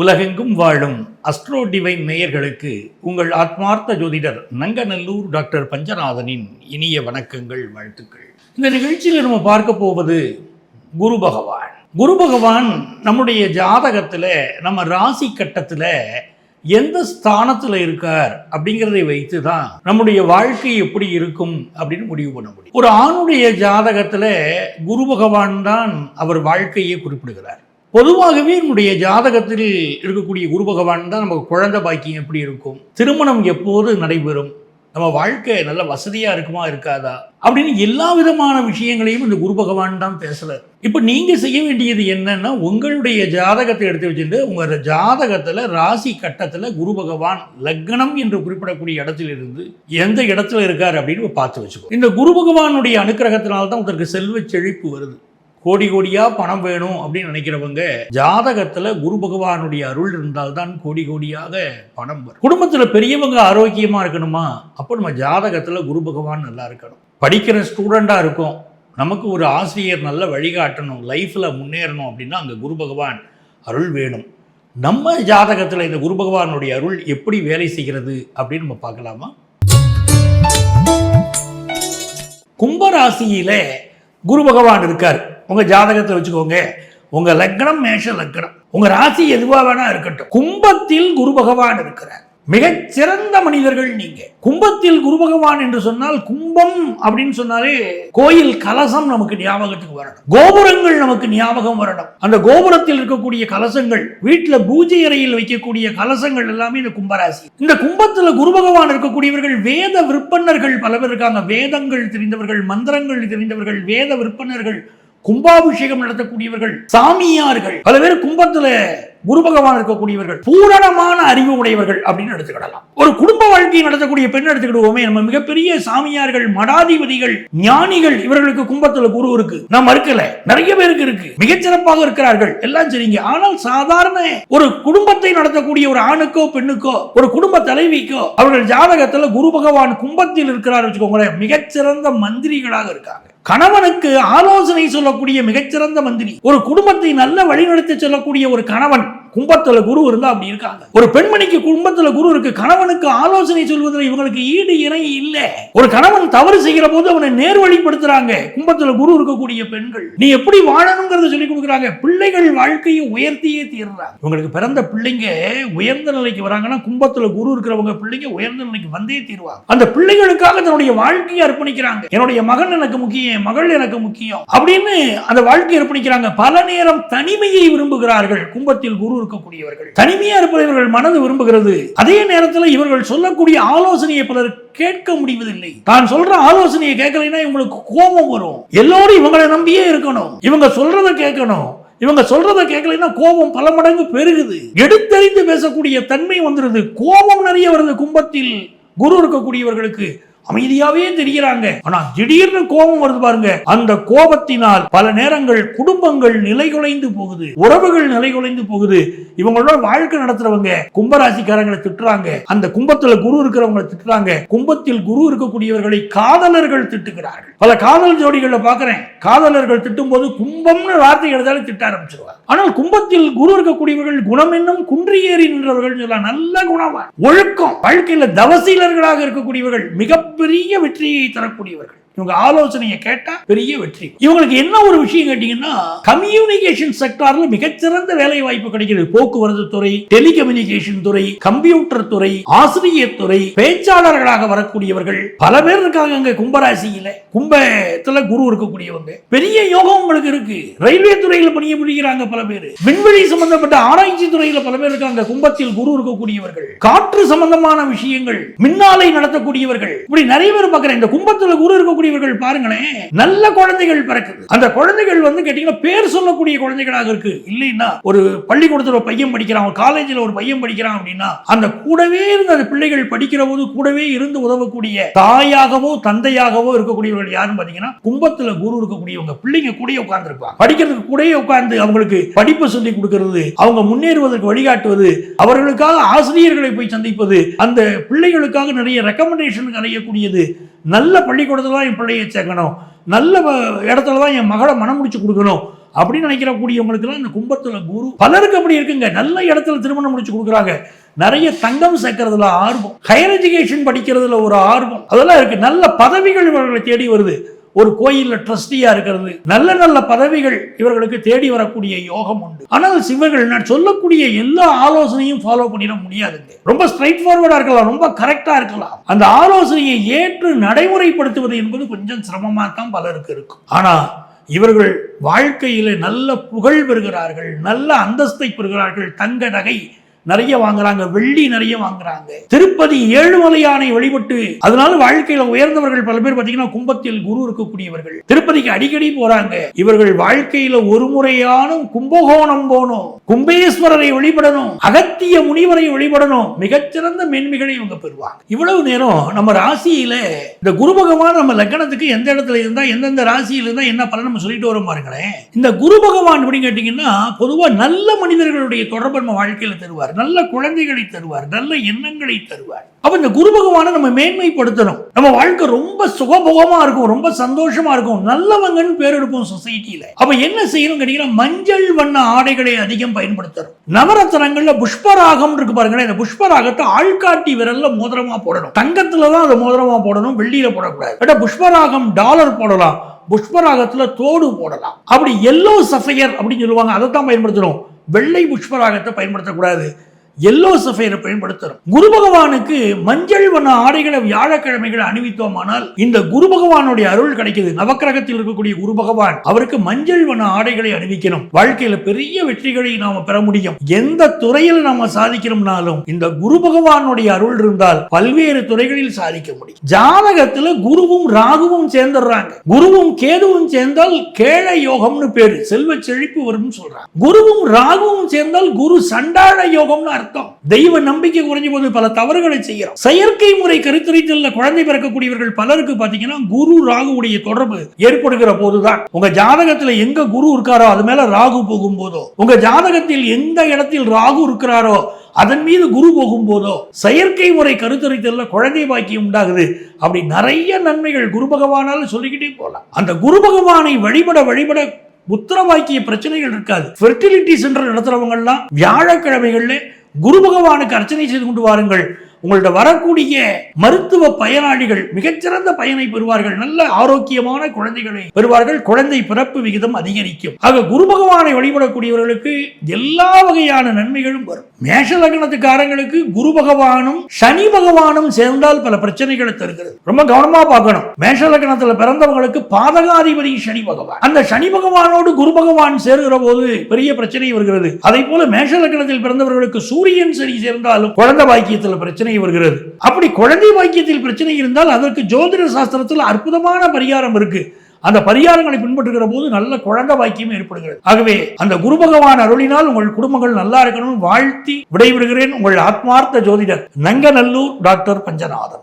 உலகெங்கும் வாழும் astro divine நேயர்களுக்கு உங்கள் ஆத்மார்த்த ஜோதிடர் நங்கநல்லூர் டாக்டர் பஞ்சநாதனின் இனிய வணக்கங்கள், வாழ்த்துக்கள். இந்த நிகழ்ச்சியில் நம்ம பார்க்க போவது குரு பகவான். குரு பகவான் நம்முடைய ஜாதகத்தில், நம்ம ராசி கட்டத்தில் எந்த ஸ்தானத்தில் இருக்கார் அப்படிங்கிறதை வைத்து தான் நம்முடைய வாழ்க்கை எப்படி இருக்கும் அப்படின்னு முடிவு பண்ண முடியும். ஒரு ஆணுடைய ஜாதகத்தில் குரு பகவான் தான் அவர் வாழ்க்கையை குறிப்பிடுகிறார். பொதுவாகவே நம்முடைய ஜாதகத்தில் இருக்கக்கூடிய குரு பகவான் தான் நமக்கு குழந்தை பாக்கியம் எப்படி இருக்கும், திருமணம் எப்போது நடைபெறும், நம்ம வாழ்க்கை நல்ல வசதியாக இருக்குமா இருக்காதா அப்படின்னு எல்லா விதமான விஷயங்களையும் இந்த குரு பகவான் தான் பேசுகிறார். இப்போ நீங்கள் செய்ய வேண்டியது என்னன்னா, உங்களுடைய ஜாதகத்தை எடுத்து வச்சுட்டு உங்கள் ஜாதகத்தில் ராசி கட்டத்தில் குரு பகவான் லக்னம் என்று குறிப்பிடக்கூடிய இடத்திலிருந்து எந்த இடத்துல இருக்கார் அப்படின்னு பார்த்து வச்சுக்கோ. இந்த குரு பகவானுடைய அனுக்கிரகத்தினால்தான் உங்களுக்கு செல்வ செழிப்பு வருது. கோடி கோடியாக பணம் வேணும் அப்படின்னு நினைக்கிறவங்க ஜாதகத்தில் குரு பகவானுடைய அருள் இருந்தால்தான் கோடி கோடியாக பணம் வரும். குடும்பத்தில் பெரியவங்க ஆரோக்கியமாக இருக்கணுமா, அப்போ நம்ம ஜாதகத்தில் குரு பகவான் நல்லா இருக்கணும். படிக்கிற ஸ்டூடெண்ட்டாக இருக்கும், நமக்கு ஒரு ஆசிரியர் நல்ல வழிகாட்டணும், லைஃப்பில் முன்னேறணும் அப்படின்னா அங்கே குரு பகவான் அருள் வேணும். நம்ம ஜாதகத்தில் இந்த குரு பகவானுடைய அருள் எப்படி வேலை செய்கிறது அப்படின்னு நம்ம பார்க்கலாமா? கும்பராசியில குரு பகவான் இருக்கார். உங்க ஜாதகத்தை வச்சுக்கோங்க, உங்க லக்னம் மேஷ லக்னம், உங்க ராசி எதுவா வேணா இருக்கட்டும், கும்பத்தில் குரு பகவான் இருக்கிறார். மிகச்சிறந்த மனிதர்கள் நீங்க. கும்பத்தில் குரு பகவான் என்று சொன்னால், கும்பம் அப்படின்னு சொன்னாலே கோயில் கலசம் நமக்கு ஞாபகத்துக்கு வரணும், கோபுரங்கள் நமக்கு ஞாபகம் வரணும். அந்த கோபுரத்தில் இருக்கக்கூடிய கலசங்கள், வீட்டுல பூஜை அறையில் வைக்கக்கூடிய கலசங்கள் எல்லாமே இந்த கும்பராசி. இந்த கும்பத்துல குரு பகவான் இருக்கக்கூடியவர்கள் வேத விற்பனர்கள் பல பேர் இருக்காங்க. வேதங்கள் தெரிந்தவர்கள், மந்திரங்கள் தெரிந்தவர்கள், வேத விற்பனர்கள், கும்பாபிஷேகம் நடத்தக்கூடியவர்கள், சாமியார்கள், பல பேர் கும்பத்துல குரு பகவான் இருக்கக்கூடியவர்கள் பூரணமான அறிவு உடையவர்கள் அப்படின்னு எடுத்துக்கிடலாம். ஒரு குடும்ப வாழ்க்கையை நடத்தக்கூடிய பெண் எடுத்துக்கிடுவோமே, நம்ம மிகப்பெரிய சாமியார்கள், மடாதிபதிகள், ஞானிகள், இவர்களுக்கு கும்பத்துல குரு இருக்கு. நம்ம இருக்கல, நிறைய பேருக்கு இருக்கு, மிகச்சிறப்பாக இருக்கிறார்கள், எல்லாம் சரிங்க. ஆனால் சாதாரண ஒரு குடும்பத்தை நடத்தக்கூடிய ஒரு ஆணுக்கோ பெண்ணுக்கோ, ஒரு குடும்ப தலைவிக்கோ அவர்கள் ஜாதகத்துல குரு பகவான் கும்பத்தில் இருக்கிறார் வச்சுக்கோங்களேன், மிகச்சிறந்த மந்திரிகளாக இருக்காங்க. கணவனுக்கு ஆலோசனை சொல்லக்கூடிய மிகச்சிறந்த மந்திரி, ஒரு குடும்பத்தை நல்ல வழிநடத்தி சொல்லக்கூடிய ஒரு கணவன் கும்பத்துல குரு இருந்தா அப்படி இருக்காங்க. ஒரு பெண்மணிக்கு கும்பத்துல குரு இருக்கு, கணவனுக்கு ஆலோசனை சொல்வதில் இவங்களுக்கு ஈடு இணை இல்ல. ஒரு கணவன் தவறு செய்கிற போது அவனை நேர்வழிப்படுத்துறாங்க கும்பத்துல குரு இருக்கக்கூடிய பெண்கள். நீ எப்படி வாழணுங்கிறத சொல்லி கொடுக்குறாங்க. பிள்ளைகள் வாழ்க்கையை உயர்த்தியே தீர்றாங்க. இவங்களுக்கு பிறந்த பிள்ளைங்க உயர்ந்த நிலைக்கு வராங்கன்னா கும்பத்துல குரு இருக்கிறவங்க பிள்ளைங்க உயர்ந்த நிலைக்கு வந்தே தீர்வாங்க. அந்த பிள்ளைகளுக்காக தன்னுடைய வாழ்க்கையை அர்ப்பணிக்கிறாங்க. என்னுடைய மகன் எனக்கு முக்கியம், மகள் எனக்கு முக்கியம் அப்படின்னு அந்த வாழ்க்கையை அர்ப்பணிக்கிறாங்க. பல நேரம் தனிமையை விரும்புகிறார்கள். கும்பத்தில் குரு இருக்கக்கூடியவர்கள் தனிமையா இருப்பவர்கள் மனது விரும்புகிறது. அதே நேரத்தில் இவர்கள் சொல்லக்கூடிய ஆலோசனையை பலர் கேட்க முடிவதில்லை. தான் சொல்ற ஆலோசனையை கேட்கலைன்னா இவங்களுக்கு கோபம் வரும். எல்லோரும் இவங்களை நம்பியே இருக்கணும், இவங்க சொல்றதை கேட்கணும். இவங்க சொல்றதை கேட்கலைன்னா கோபம் பல மடங்கு பெருகுது. எடுத்தறிந்து பேசக்கூடிய தன்மை வந்துருது. கோபம் நிறைய வருது. கும்பத்தில் குரு இருக்கக்கூடியவர்களுக்கு அமைதியாவே தெரிகிறாங்க, ஆனா திடீர்னு கோபம் வருது பாருங்க. அந்த கோபத்தினால் பல நேரங்கள் குடும்பங்கள் நிலைகுலைந்து போகுது, உறவுகள் நிலைகுலைந்து போகுது. இவங்களோட வாழ்க்கை நடத்துறவங்க கும்பராசிக்காரங்களை திட்டுறாங்க, அந்த கும்பத்துல குரு இருக்கிறவங்களை திட்டுறாங்க. கும்பத்தில் குரு இருக்கக்கூடியவர்களை காதலர்கள் திட்டுகிறார்கள். பல காதல் ஜோடிகளை பாக்குறேன், காதலர்கள் திட்டும் போது கும்பம்னு வார்த்தை எடுத்தாலும் திட்ட ஆரம்பிச்சிருவாங்க. ஆனால் கும்பத்தில் குரு இருக்கக்கூடியவர்கள் குணம் என்னும் குன்றியேறி நின்றவர்கள் சொல்லலாம். நல்ல குணவான், ஒழுக்கம், வாழ்க்கையில தவசீலர்களாக இருக்கக்கூடியவர்கள், மிகப்பெரிய வெற்றியை தரக்கூடியவர்கள். இவங்க ஆலோசனையை கேட்டா பெரிய வெற்றி. இவங்களுக்கு என்ன ஒரு விஷயம் கேட்டீங்கன்னா, கம்யூனிகேஷன் செக்டார்ல மிகச்சிறந்த வேலை வாய்ப்பு கிடைக்குது. போக்குவரத்து துறை, டெலிகம்யூனிகேஷன் துறை, கம்ப்யூட்டர் துறை, ஆசிரியர் துறை, பேச்சாளர்களாக வரக்கூடியவர்கள் பல பேர் இருக்காங்க. அங்க கும்பராசியில கும்பத்துல குரு இருக்கக்கூடியவங்க பெரிய யோகம் உங்களுக்கு இருக்கு. ரயில்வே துறையில பணிபுரிகிறாங்க பல பேர். விண்வெளி சம்பந்தப்பட்ட ஆராய்ச்சி துறையில பல பேர் இருக்காங்க கும்பத்தில் குரு இருக்கக்கூடியவர்கள். காற்று சம்பந்தமான விஷயங்கள், மின்னாலை நடத்தக்கூடியவர்கள், இப்படி நிறைய பேர் பார்க்கிறேன். இந்த கும்பத்துல குரு இருக்கக்கூடிய பாருங்களேன், நல்ல குழந்தைகள் பிறக்குது. அந்த குழந்தைகள் கேட்டீங்கன்னா பேர் சொல்லக்கூடிய குழந்தைகளாக இருக்கு. இல்லைன்னா ஒரு பள்ளிக்கூடத்தில் ஒரு பையன் படிக்கிறான், ஒரு காலேஜில் ஒரு பையன் படிக்கிறான் அப்படின்னா அந்த கூடவே இருந்து அந்த பிள்ளைகள் படிக்கிற போது கூடவே இருந்து உதவக்கூடிய தாயாகவோ தந்தையாகவோ இருக்கக்கூடியவர்கள் யாரும் பாத்தீங்கன்னா கும்பத்துல குரு இருக்கக்கூடியவங்க. பிள்ளைங்க கூட உட்கார்ந்து இருப்பாங்க, படிக்கிறதுக்கு கூட உட்கார்ந்து அவங்களுக்கு படிப்பு சொல்லி கொடுக்கிறது, அவங்க முன்னேறுவதற்கு வழிகாட்டுவது, அவர்களுக்காக ஆசிரியர்களை போய் சந்திப்பது, அந்த பிள்ளைகளுக்காக நிறைய ரெக்கமெண்டேஷன் அடையக்கூடியது. நல்ல பள்ளிக்கூடத்துல தான் என் பிள்ளையை சேர்க்கணும், நல்ல இடத்துல தான் என் மகளை மனம் முடிச்சு கொடுக்கணும் அப்படின்னு நினைக்கிறக்கூடியவங்களுக்கு இந்த கும்பத்துல குரு பலருக்கு அப்படி இருக்குங்க. நல்ல இடத்துல திருமணம் முடிச்சு கொடுக்குறாங்க, நிறைய தங்கம் சேர்க்கறதுல ஆர்வம், ஹையர் எஜுகேஷன் படிக்கிறதுல ஒரு ஆர்வம், அதெல்லாம் இருக்கு. நல்ல பதவிகள் இவர்களை தேடி வருது. ஒரு கோயில்ல ட்ரஸ்டியா இருக்கிறது, நல்ல நல்ல பதவிகள் இவர்களுக்கு தேடி வரக்கூடிய யோகம் உண்டு. ஆனால் இவர்கள் நான் சொல்லக்கூடிய எல்லா ஆலோசனையும் ஃபாலோ பண்ணிட முடியாதுங்க. ரொம்ப ஸ்ட்ரைட் ஃபார்வர்டா இருக்கலாம், ரொம்ப கரெக்டா இருக்கலாம். அந்த ஆலோசனையை ஏற்று நடைமுறைப்படுத்துவது என்பது கொஞ்சம் சிரமமா தான் பலருக்கு இருக்கும். ஆனா இவர்கள் வாழ்க்கையில நல்ல புகழ் பெறுகிறார்கள், நல்ல அந்தஸ்தை பெறுகிறார்கள், தங்க நகை நிறைய வாங்குறாங்க, வெள்ளி நிறைய வாங்குறாங்க. திருப்பதி ஏழுமலையானை வழிபட்டு அதனால வாழ்க்கையில உயர்ந்தவர்கள் பல பேர் பாத்தீங்கன்னா கும்பத்தில் குரு இருக்கக்கூடியவர்கள் திருப்பதிக்கு அடிக்கடி போறாங்க. இவர்கள் வாழ்க்கையில ஒரு முறையான கும்பகோணம் போகணும், கும்பேஸ்வரரை வழிபடணும், அகத்திய முனிவரை வழிபடணும், மிகச்சிறந்த மேன்மைகளை இவங்க பெறுவாங்க. இவ்வளவு நேரம் நம்ம ராசியில இந்த குரு பகவான் நம்ம லக்னத்துக்கு எந்த இடத்துல இருந்தா எந்தெந்த ராசியில இருந்தா என்ன பலன் நம்ம சொல்லிட்டு வரோம் பாருங்களேன். இந்த குரு பகவான் அப்படின்னு கேட்டீங்கன்னா பொதுவா நல்ல மனிதர்களுடைய தொடர்பு நம்ம வாழ்க்கையில தருவார், நல்ல குழந்தைகளை தருவார், நல்ல எண்ணங்களை தருவார். அப்ப இந்த குரு பகவானை நம்ம மேன்மைப்படுத்தணும். நம்ம வாழ்க்கை ரொம்ப சுகபோகமா இருக்கும், ரொம்ப சந்தோஷமா இருக்கும், நல்லவங்கன்னு பேர் எடுப்போம் சொசைட்டியில. அப்ப என்ன செய்யணும் கேட்டீங்கன்னா மஞ்சள் வண்ண ஆடைகளை அதிகம் பயன்படுத்தணும். நவரத்னங்கள்ல புஷ்பராகம் இருக்கு பாருங்களேன், இந்த புஷ்பராகத்தை ஆள்காட்டி விரல்ல மோதிரமா போடணும். தங்கத்துலதான் அதை மோதிரமா போடணும், வெள்ளியில போடக்கூடாது. புஷ்பராகம் டாலர் போடலாம், புஷ்பராகத்துல தோடு போடலாம். அப்படி எல்லோ சஃபையர் அப்படின்னு சொல்லுவாங்க, அதை தான் பயன்படுத்தணும். வெள்ளை புஷ்பராகத்தை பயன்படுத்தக்கூடாது, எல்லோ சஃபையரை பயன்படுத்தணும். குரு பகவானுக்கு மஞ்சள் வண்ண ஆடைகளை வியாழக்கிழமைகளை அணிவித்தோமானால் இந்த குரு பகவானுடைய அருள் கிடைக்குது. நவக்கிரகத்தில் இருக்கக்கூடிய குரு பகவான் அவருக்கு மஞ்சள் வண்ண ஆடைகளை அணிவிக்கணும். வாழ்க்கையில பெரிய வெற்றிகளை நாம பெற முடியும். எந்த துறையில் நாம சாதிக்கிறோம்னாலும் இந்த குரு பகவானுடைய அருள் இருந்தால் பல்வேறு துறைகளில் சாதிக்க முடியும். ஜாதகத்துல குருவும் ராகுவும் சேர்ந்துடுறாங்க. குருவும் கேதுவும் சேர்ந்தால் கேள யோகம்னு பேரு, செல்வ செழிப்பு வரும்னு சொல்றாங்க. குருவும் ராகுவும் சேர்ந்தால் குரு சண்டாள யோகம்னு அர்த்தம். தெய்வ நம்பிக்கை குறைஞ்ச போது பல தவறுகளை செய்யறோம். செயற்கை முறை கருத்தரித்தல்ல குழந்தை பிறக்கக்கூடியவர்கள் பலருக்கு பாத்தீங்கன்னா குரு ராகுவுடைய தொடர்பு ஏற்படுகிற போதுதான். உங்க ஜாதகத்துல எங்க குரு இருக்காரோ அது மேல ராகு போகும் போதோ, உங்க ஜாதகத்தில் எந்த இடத்தில் ராகு இருக்கிறாரோ அதன் மீது குரு போகும் போதோ செயற்கை முறை கருத்தரித்தல்ல குழந்தை பாக்கியம் உண்டாகுது. அப்படி நிறைய நன்மைகள் குரு பகவானால சொல்லிக்கிட்டே போலாம். அந்த குரு பகவானை வழிபட புத்திரவாக்கிய பிரச்சனைகள் இருக்காது. ஃபெர்டிலிட்டி சென்டர் நடத்துறவங்க எல்லாம் வியாழக்கிழமைகள்ல குரு பகவானுக்கு அர்ச்சனை செய்து கொண்டு வாருங்கள். உங்கள்ட்ட வரக்கூடிய மருத்துவ பயனாளிகள் மிகச்சிறந்த பயனை பெறுவார்கள், நல்ல ஆரோக்கியமான குழந்தைகளை பெறுவார்கள், குழந்தை பிறப்பு விகிதம் அதிகரிக்கும். ஆக குரு பகவானை வழிபடக்கூடியவர்களுக்கு எல்லா வகையான நன்மைகளும் வரும். மேஷ லக்னத்துக்காரங்களுக்கு குரு பகவானும் சனி பகவானும் சேர்ந்தால் பல பிரச்சனைகளை தருகிறது. ரொம்ப கவனமா பார்க்கணும். மேஷ லக்னத்துல பிறந்தவங்களுக்கு பாதகாதிபதி சனி பகவான். அந்த சனி பகவானோடு குரு பகவான் சேருகிற போது பெரிய பிரச்சனை வருகிறது. அதே போல மேஷ லக்னத்தில் பிறந்தவர்களுக்கு சூரியன் சனி சேர்ந்தாலும் குழந்தை பாக்கியத்தில் பிரச்சனை வருகிறது. அப்படி குழந்தை பாக்கியத்தில் பிரச்சனை இருந்தால் அதற்கு ஜோதிட சாஸ்திரத்தில் அற்புதமான பரிகாரம் இருக்கு. அந்த பரிகாரங்களை பின்பற்றுகிற போது நல்ல குழந்தை பாக்கியம் ஏற்படுகிறது. ஆகவே அந்த குரு பகவான் அருளினால் உங்கள் குடும்பங்கள் நல்லா இருக்கணும் வாழ்த்தி விடைபெறுகிறேன். உங்கள் ஆத்மார்த்த ஜோதிடர் நங்கநல்லூர் டாக்டர் பஞ்சநாதன்.